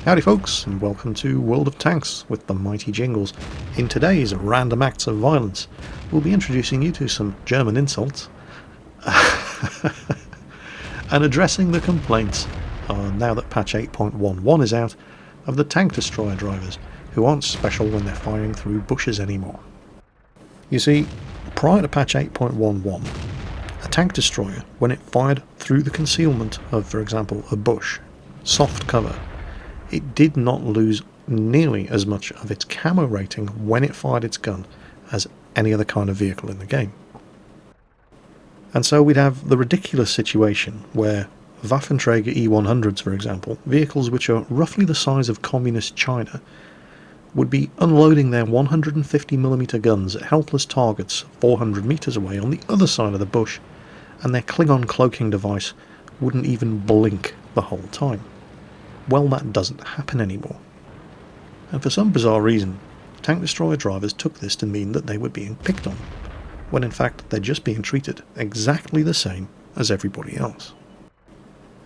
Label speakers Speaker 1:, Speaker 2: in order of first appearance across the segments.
Speaker 1: Howdy folks, and welcome to World of Tanks with the mighty Jingles. In today's Random Acts of Violence, we'll be introducing you to some German insults and addressing the complaints, now that patch 8.11 is out, of the tank destroyer drivers, who aren't special when they're firing through bushes anymore. You see, prior to patch 8.11, a tank destroyer, when it fired through the concealment of, for example, a bush, soft cover, it did not lose nearly as much of its camo rating when it fired its gun as any other kind of vehicle in the game. And so we'd have the ridiculous situation where Waffenträger E100s, for example, vehicles which are roughly the size of communist China, would be unloading their 150mm guns at helpless targets 400 meters away on the other side of the bush, and their Klingon cloaking device wouldn't even blink the whole time. Well, that doesn't happen anymore. And for some bizarre reason, tank destroyer drivers took this to mean that they were being picked on, when in fact they're just being treated exactly the same as everybody else.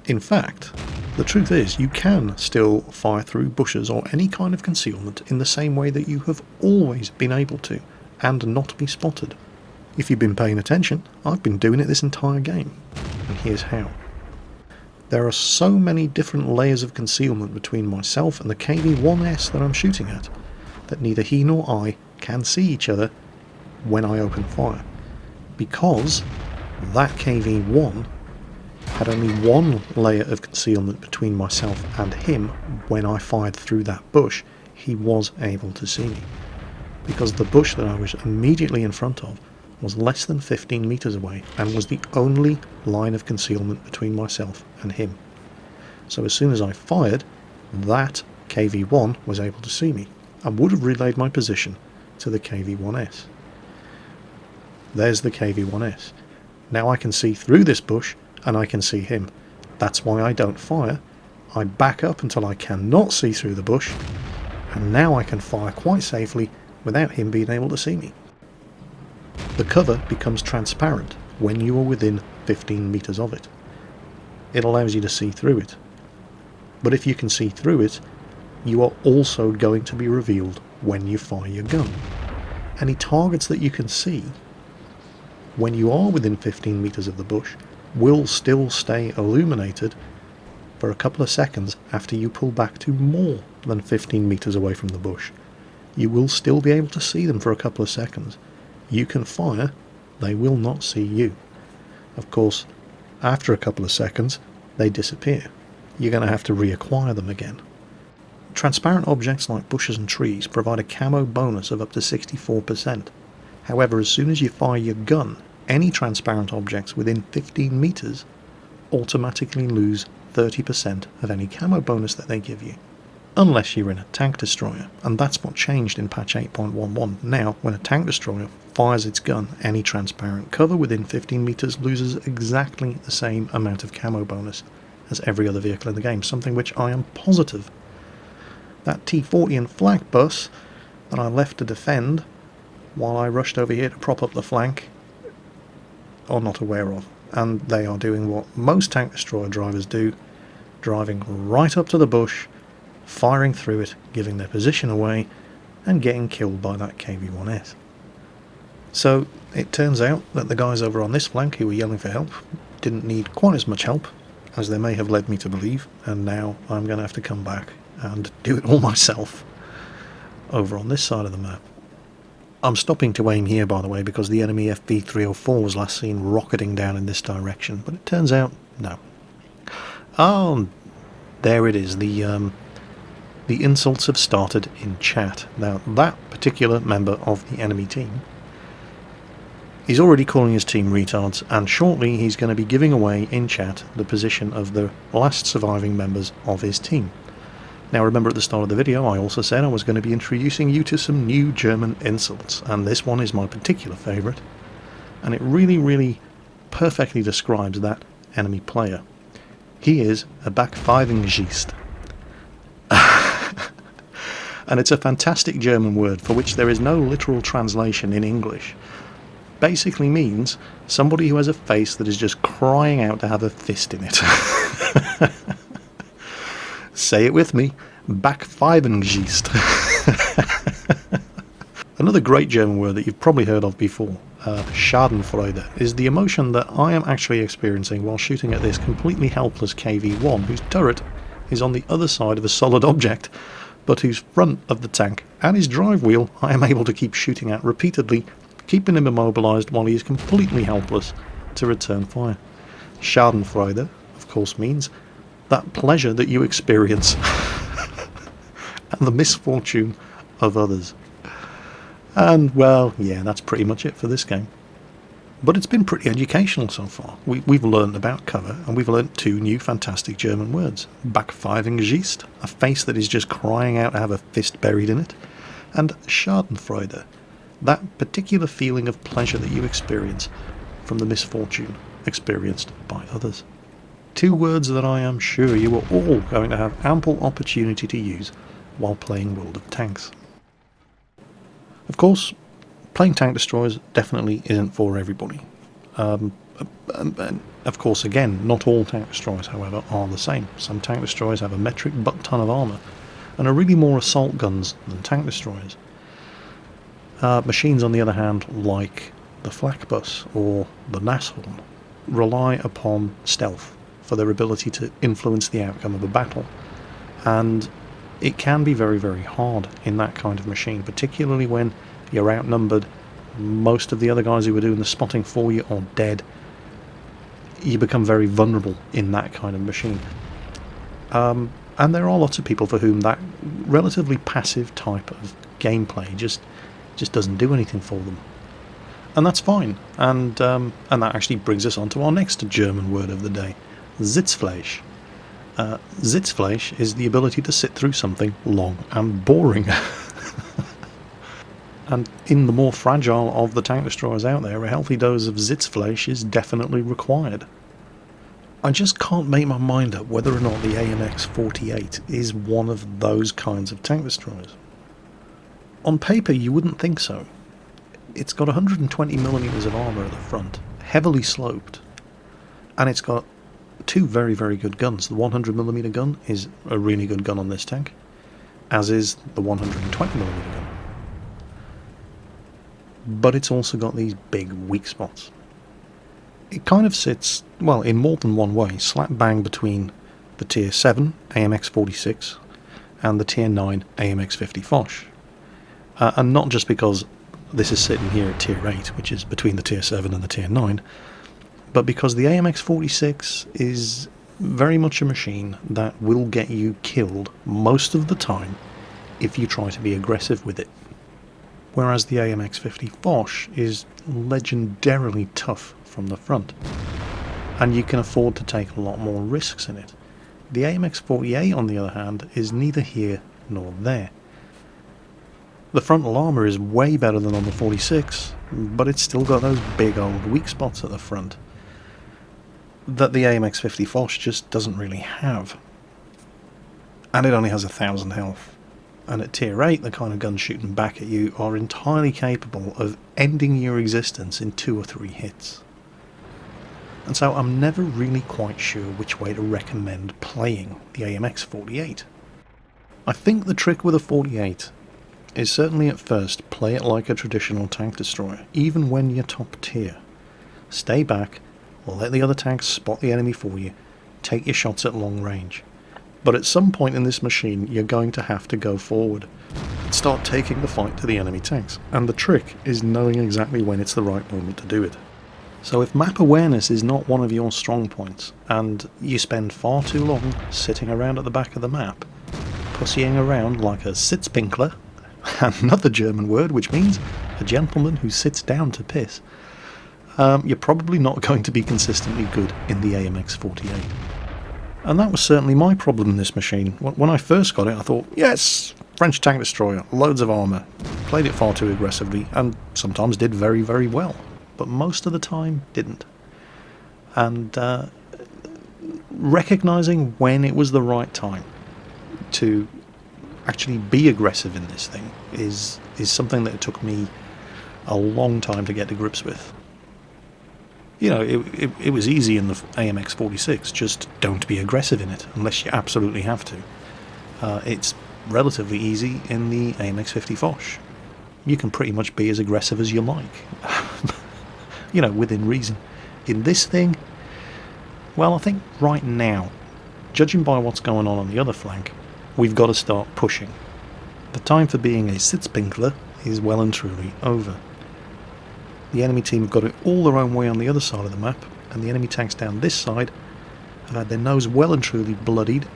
Speaker 1: In fact, the truth is you can still fire through bushes or any kind of concealment in the same way that you have always been able to, and not be spotted. If you've been paying attention, I've been doing it this entire game, and here's how. There are so many different layers of concealment between myself and the KV-1S that I'm shooting at, that neither he nor I can see each other when I open fire, because that KV-1 had only one layer of concealment between myself and him. When I fired through that bush, he was able to see me, because the bush that I was immediately in front of was less than 15 meters away and was the only line of concealment between myself and him. So as soon as I fired, that KV-1 was able to see me and would have relayed my position to the KV-1S. There's the KV-1S. Now I can see through this bush and I can see him. That's why I don't fire. I back up until I cannot see through the bush, and now I can fire quite safely without him being able to see me. The cover becomes transparent when you are within 15 meters of it. It allows you to see through it. But if you can see through it, you are also going to be revealed when you fire your gun. Any targets that you can see when you are within 15 meters of the bush will still stay illuminated for a couple of seconds after you pull back to more than 15 meters away from the bush. You will still be able to see them for a couple of seconds. You can fire, they will not see you. Of course, after a couple of seconds, they disappear. You're going to have to reacquire them again. Transparent objects like bushes and trees provide a camo bonus of up to 64%. However, as soon as you fire your gun, any transparent objects within 15 meters automatically lose 30% of any camo bonus that they give you, unless you're in a tank destroyer, and that's what changed in patch 8.11. Now, when a tank destroyer fires its gun, any transparent cover within 15 meters loses exactly the same amount of camo bonus as every other vehicle in the game, something which I am positive that T-40 and flak bus that I left to defend while I rushed over here to prop up the flank are not aware of, and they are doing what most tank destroyer drivers do, driving right up to the bush, firing through it, giving their position away, and getting killed by that KV-1S. So it turns out that the guys over on this flank who were yelling for help didn't need quite as much help as they may have led me to believe, and now I'm going to have to come back and do it all myself over on this side of the map. I'm stopping to aim here, by the way, because the enemy FV-304 was last seen rocketing down in this direction, but it turns out, no. Oh, there it is. The insults have started in chat. Now, that particular member of the enemy team is already calling his team retards, and shortly he's going to be giving away in chat the position of the last surviving members of his team. Now, remember at the start of the video I also said I was going to be introducing you to some new German insults, and this one is my particular favourite, and it really perfectly describes that enemy player. He is a Backpfeifengist. And it's a fantastic German word for which there is no literal translation in English. Basically means somebody who has a face that is just crying out to have a fist in it. Say it with me. Backpfeifengeist. Another great German word that you've probably heard of before, Schadenfreude, is the emotion that I am actually experiencing while shooting at this completely helpless KV-1, whose turret is on the other side of a solid object, but whose front of the tank and his drive wheel I am able to keep shooting at repeatedly, keeping him immobilized while he is completely helpless to return fire. Schadenfreude, of course, means that pleasure that you experience and the misfortune of others. And, well, yeah, that's pretty much it for this game. But it's been pretty educational so far. We've learned about cover, and we've learned 2 new fantastic German words. Backpfeifengeist, a face that is just crying out to have a fist buried in it, and Schadenfreude, that particular feeling of pleasure that you experience from the misfortune experienced by others. 2 words that I am sure you are all going to have ample opportunity to use while playing World of Tanks. Of course, playing tank destroyers definitely isn't for everybody. And of course, again, not all tank destroyers, however, are the same. Some tank destroyers have a metric butt-ton of armour and are really more assault guns than tank destroyers. Machines, on the other hand, like the flak bus or the Nashorn, rely upon stealth for their ability to influence the outcome of a battle. And it can be very, very hard in that kind of machine, particularly when you're outnumbered. Most of the other guys who were doing the spotting for you are dead. You become very vulnerable in that kind of machine. And there are lots of people for whom that relatively passive type of gameplay just doesn't do anything for them. And that's fine. And that actually brings us on to our next German word of the day, Sitzfleisch. Sitzfleisch is the ability to sit through something long and boring. And in the more fragile of the tank destroyers out there, a healthy dose of Sitzfleisch is definitely required. I just can't make my mind up whether or not the AMX-48 is one of those kinds of tank destroyers. On paper you wouldn't think so. It's got 120mm of armour at the front, heavily sloped, and it's got 2 very, very good guns. The 100mm gun is a really good gun on this tank, as is the 120mm gun. But it's also got these big weak spots. It kind of sits, well, in more than one way, slap bang between the Tier 7 AMX-46 and the Tier 9 AMX-50 Foch. And not just because this is sitting here at Tier 8, which is between the Tier 7 and the Tier 9, but because the AMX-46 is very much a machine that will get you killed most of the time if you try to be aggressive with it. Whereas the AMX-50 Foch is legendarily tough from the front, and you can afford to take a lot more risks in it. The AMX-48, on the other hand, is neither here nor there. The frontal armour is way better than on the 46, but it's still got those big old weak spots at the front that the AMX-50 Foch just doesn't really have. And it only has 1,000 health. And at Tier 8, the kind of guns shooting back at you are entirely capable of ending your existence in 2 or 3 hits. And so I'm never really quite sure which way to recommend playing the AMX-48. I think the trick with a 48 is certainly at first play it like a traditional tank destroyer, even when you're top tier. Stay back, let the other tanks spot the enemy for you, take your shots at long range. But at some point in this machine you're going to have to go forward and start taking the fight to the enemy tanks, and the trick is knowing exactly when it's the right moment to do it. So if map awareness is not one of your strong points, and you spend far too long sitting around at the back of the map, pussying around like a Sitzpinkler, another German word which means a gentleman who sits down to piss, you're probably not going to be consistently good in the AMX-48. And that was certainly my problem in this machine. When I first got it, I thought, yes, French tank destroyer, loads of armour. Played it far too aggressively, and sometimes did very, very well. But most of the time, didn't. And recognising when it was the right time to actually be aggressive in this thing is something that it took me a long time to get to grips with. You know, it was easy in the AMX-46, just don't be aggressive in it, unless you absolutely have to. It's relatively easy in the AMX-50 Foch. You can pretty much be as aggressive as you like. You know, within reason. In this thing, well, I think right now, judging by what's going on the other flank, we've got to start pushing. The time for being a Sitzpinkler is well and truly over. The enemy team have got it all their own way on the other side of the map, and the enemy tanks down this side have had their nose well and truly bloodied,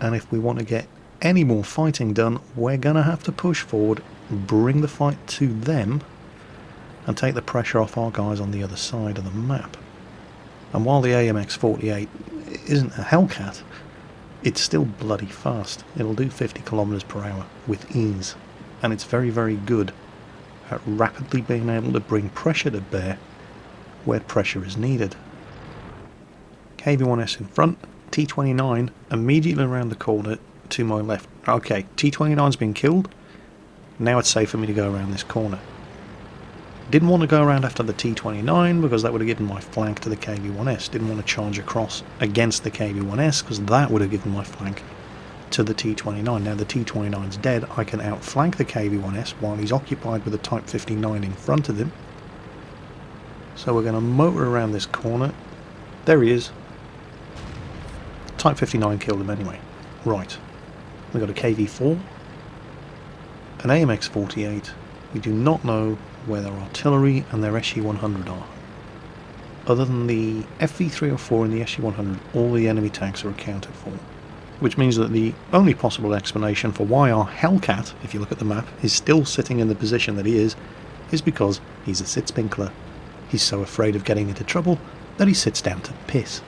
Speaker 1: and if we want to get any more fighting done, we're going to have to push forward, bring the fight to them, and take the pressure off our guys on the other side of the map. And while the AMX-48 isn't a Hellcat, it's still bloody fast. It'll do 50 kilometers per hour with ease, and it's very, very good at rapidly being able to bring pressure to bear where pressure is needed. KV-1S in front, T-29 immediately around the corner to my left. Okay, T-29's been killed, now it's safe for me to go around this corner. Didn't want to go around after the T-29 because that would have given my flank to the KV-1S. Didn't want to charge across against the KV-1S because that would have given my flank to the T-29. Now the T-29's dead, I can outflank the KV-1S while he's occupied with a Type 59 in front of him. So we're going to motor around this corner. There he is. Type 59 killed him anyway. Right. We've got a KV-4, an AMX-48. We do not know where their artillery and their SU-100 are. Other than the FV-304 and the SU-100, all the enemy tanks are accounted for. Which means that the only possible explanation for why our Hellcat, if you look at the map, is still sitting in the position that he is because he's a Sitzpinkler. He's so afraid of getting into trouble that he sits down to piss.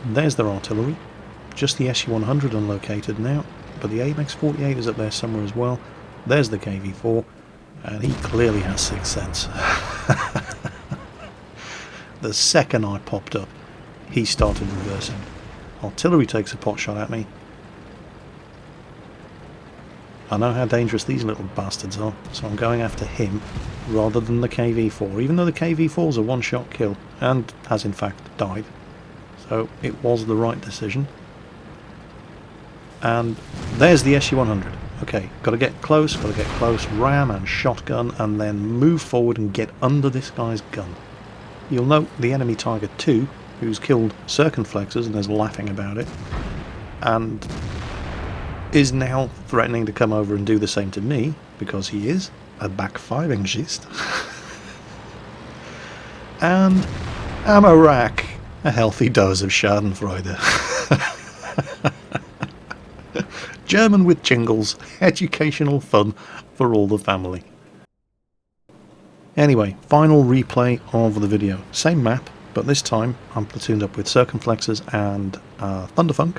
Speaker 1: There's their artillery. Just the SU-100 unlocated now, but the AMX-48 is up there somewhere as well. There's the KV-4, and he clearly has sixth sense. The second I popped up, he started reversing. Artillery takes a pot shot at me. I know how dangerous these little bastards are, so I'm going after him rather than the KV-4, even though the KV-4's a one-shot kill, and has in fact died. So it was the right decision. And there's the SU-100. Okay, got to get close, ram and shotgun, and then move forward and get under this guy's gun. You'll note the enemy Tiger 2, who's killed circumflexes and is laughing about it, and is now threatening to come over and do the same to me, because he is a backfiring gist. And ammo rack, a healthy dose of Schadenfreude. German with Jingles, educational fun for all the family. Anyway, final replay of the video. Same map, but this time I'm platooned up with Circumflexes and Thunderfunk.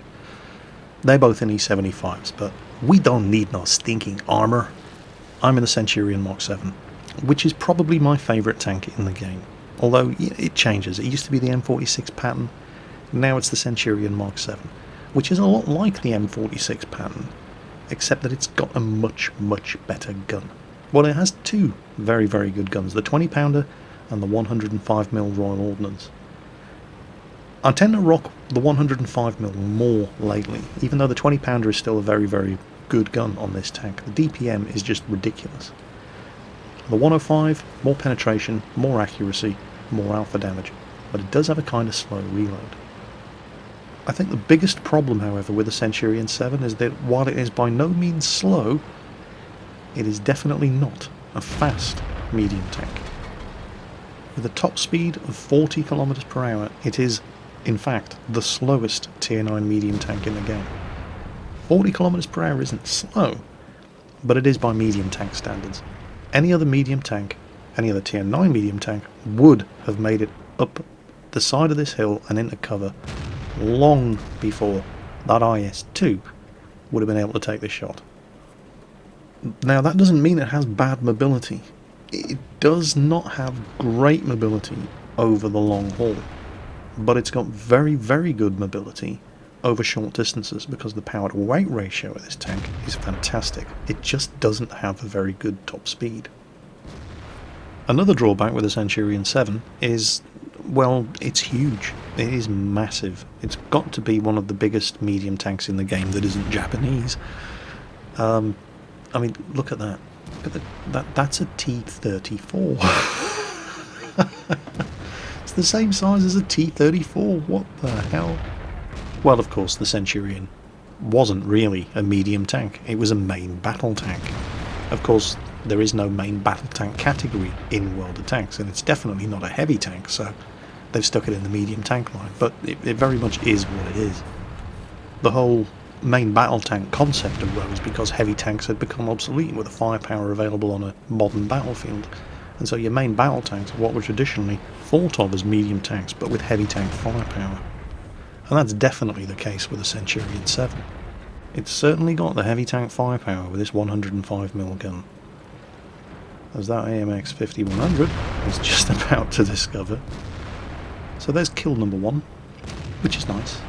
Speaker 1: They're both in E75s, but we don't need no stinking armor. I'm in the Centurion Mark 7, which is probably my favourite tank in the game. Although it changes. It used to be the M46 pattern, now it's the Centurion Mark 7, which is a lot like the M46 pattern, except that it's got a much, much better gun. Well, it has two very, very good guns, the 20-pounder and the 105mm Royal Ordnance. I tend to rock the 105mm more lately, even though the 20-pounder is still a very, very good gun on this tank. The DPM is just ridiculous. The 105, more penetration, more accuracy, more alpha damage, but it does have a kind of slow reload. I think the biggest problem, however, with the Centurion 7 is that while it is by no means slow, it is definitely not a fast medium tank. With a top speed of 40 km per hour, it is, in fact, the slowest Tier 9 medium tank in the game. 40 km per hour isn't slow, but it is by medium tank standards. Any other medium tank, any other Tier 9 medium tank, would have made it up the side of this hill and into cover long before that IS-2 would have been able to take this shot. Now, that doesn't mean it has bad mobility. It does not have great mobility over the long haul, but it's got very, very good mobility over short distances because the power to weight ratio of this tank is fantastic. It just doesn't have a very good top speed. Another drawback with the Centurion 7 is, Well, it's huge. It is massive. It's got to be one of the biggest medium tanks in the game that isn't Japanese. I mean, look at that. Look at that's a T-34. It's the same size as a T-34. What the hell? Well, of course, the Centurion wasn't really a medium tank. It was a main battle tank. Of course, there is no main battle tank category in World of Tanks, and it's definitely not a heavy tank, so they've stuck it in the medium tank line, but it very much is what it is. The whole main battle tank concept arose because heavy tanks had become obsolete with the firepower available on a modern battlefield, and so your main battle tanks are what were traditionally thought of as medium tanks, but with heavy tank firepower. And that's definitely the case with the Centurion 7. It's certainly got the heavy tank firepower with this 105mm gun, as that AMX 5100 is just about to discover. So there's kill number 1, which is nice.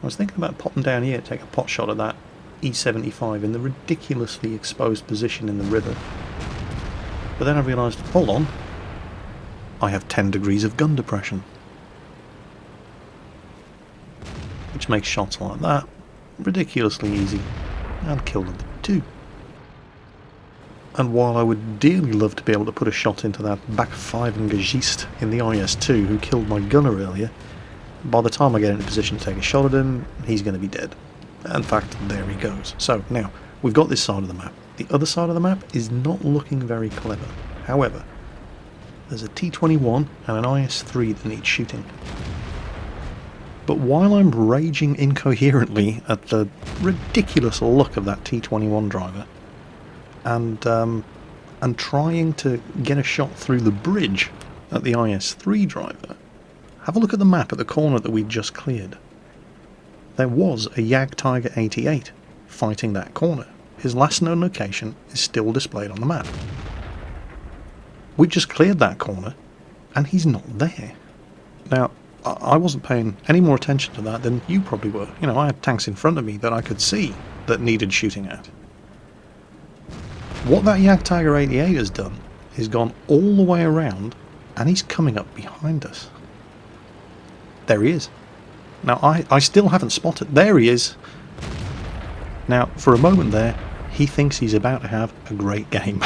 Speaker 1: I was thinking about popping down here to take a pot shot at that E75 in the ridiculously exposed position in the river. But then I realised, hold on, I have 10 degrees of gun depression. Which makes shots like that ridiculously easy. And kill number 2. And while I would dearly love to be able to put a shot into that backfivengagist in the IS-2 who killed my gunner earlier, by the time I get into position to take a shot at him, he's going to be dead. In fact, there he goes. So, now, we've got this side of the map. The other side of the map is not looking very clever. However, there's a T-21 and an IS-3 that need shooting. But while I'm raging incoherently at the ridiculous look of that T-21 driver, and trying to get a shot through the bridge at the IS-3 driver, have a look at the map at the corner that we just cleared. There was a Jagdtiger 88 fighting that corner. His last known location is still displayed on the map. We just cleared that corner, and he's not there. Now, I wasn't paying any more attention to that than you probably were. You know, I had tanks in front of me that I could see that needed shooting at. What that Jagdtiger 88 has done is gone all the way around, and he's coming up behind us. There he is. Now, I still haven't spotted. There he is. Now, for a moment there, he thinks he's about to have a great game.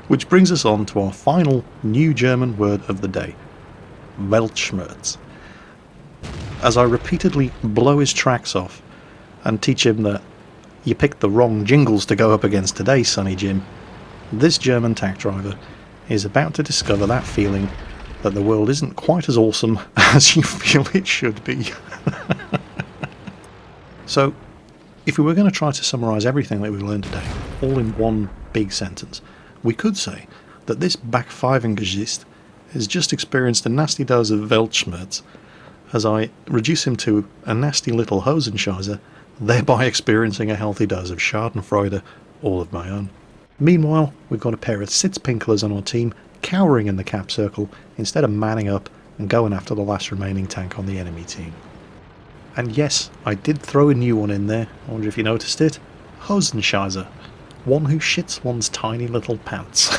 Speaker 1: Which brings us on to our final new German word of the day. Weltschmerz. As I repeatedly blow his tracks off and teach him that you picked the wrong Jingles to go up against today, Sonny Jim, this German tank driver is about to discover that feeling that the world isn't quite as awesome as you feel it should be. So, if we were going to try to summarise everything that we learned today, all in one big sentence, we could say that this backfivengagist has just experienced a nasty dose of Weltschmerz as I reduce him to a nasty little Hosenscheißer, thereby experiencing a healthy dose of Schadenfreude all of my own. Meanwhile, we've got a pair of Sitzpinklers on our team cowering in the cap circle instead of manning up and going after the last remaining tank on the enemy team. And yes, I did throw a new one in there, I wonder if you noticed it. Hosenscheißer. One who shits one's tiny little pants.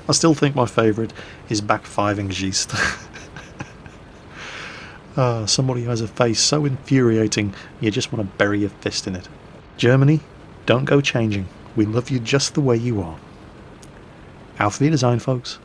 Speaker 1: I still think my favourite is Backfivengagist. Somebody who has a face so infuriating you just want to bury your fist in it. Germany, don't go changing. We love you just the way you are. Auf Wiedersehen, folks.